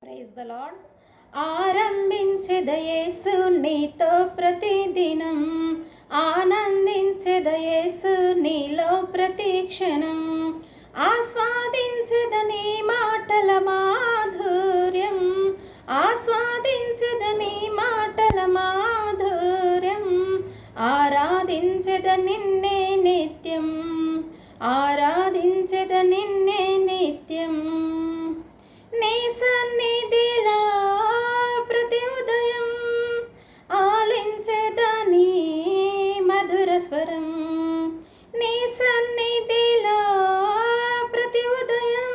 Praise the lord. ఆరంభించెద యేసు నీతో ప్రతిదినం, ఆనందించెద యేసు నీలో ప్రతిక్షణం, ఆస్వాదించెద నీ మాటల మాధుర్యం, ఆస్వాదించెద నీ మాటల మాధుర్యం, ఆరాధించెద నిన్నే నిత్యం, ఆరాధించెద నిన్నే నిత్యం. నీ సన్నిధిలో ప్రతి ఉదయం ఆలించెదని మధుర స్వరం, నీ సన్నిధిలో ప్రతి ఉదయం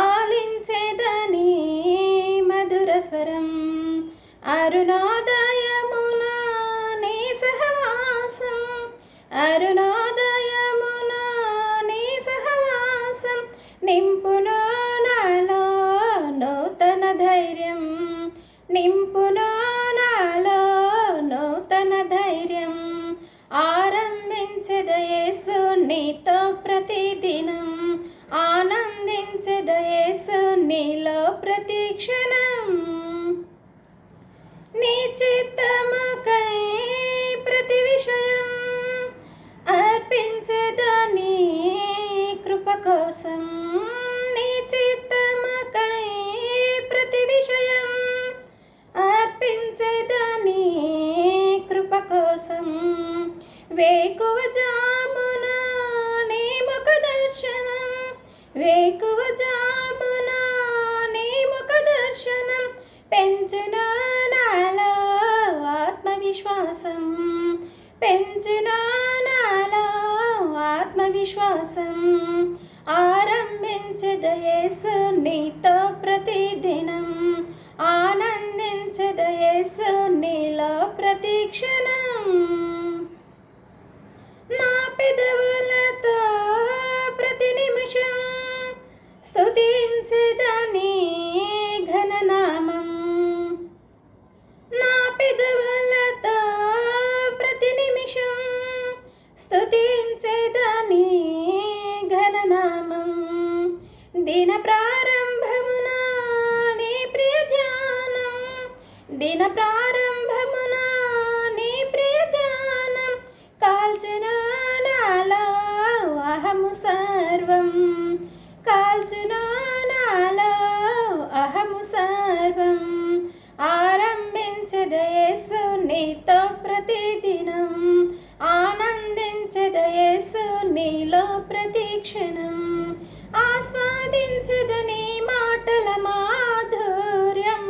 ఆలించెదని మధుర స్వరం. అరుణోదయమున నీ సహవాసం, అరుణోదయమున నీ సహవాసం నింపును నాలో నూతన ధైర్యం, నింపును నాలో నూతన ధైర్యం. ఆరంభించెద యేసు నీతో ప్రతిదినం, ఆనందించెద యేసు నీలో ప్రతిక్షణం. నీ చిత్తముకై ప్రతి విషయం అర్పించెద నీ కృప కోసం, నీ చిత్తముకై ప్రతి విషయం అర్పించెద నీ కృప కోసం. వేకువ జామున నీ ముఖ దర్శనం, వేకువ జామున నీ ముఖ దర్శనం పెంచును నాలో ఆత్మవిశ్వాసం, పెంచును నాలో ఆత్మవిశ్వాసం. ఆరంభించెద యేసు నీతో ప్రతిదినం, ఆనందించెద యేసు నీలో ప్రతిక్షణం. నా పెదవులతో ప్రతి నిమిషం స్తుతించెద నీ ఘననామం, నా పెదవులతో ప్రతి నిమిషం స్తుతించెద నీ ఘననామం. దిన ప్రారంభమున నీ ప్రియ ధ్యానం, దిన ప్రారంభమున నీ ప్రియ ధ్యానం కాల్చును నాలో అహము సర్వం, కాల్చును నాలో అహము సర్వం. ఆరంభించెద యేసు నీతో ప్రతిదినం, ఆనందించెద యేసు నీలో ప్రతిక్షణం, ఆస్వాదించెద నీ మాటల మాధుర్యం,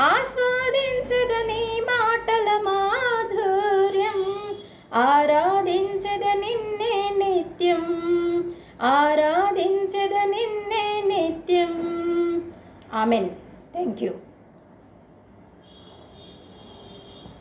ఆస్వాదించెద నీ మాటల మాధుర్యం. ఆరాధించెద నిన్నే నిత్యం, ఆరాధించెద నిన్నే నిత్యం. ఆమెన్. Thank you.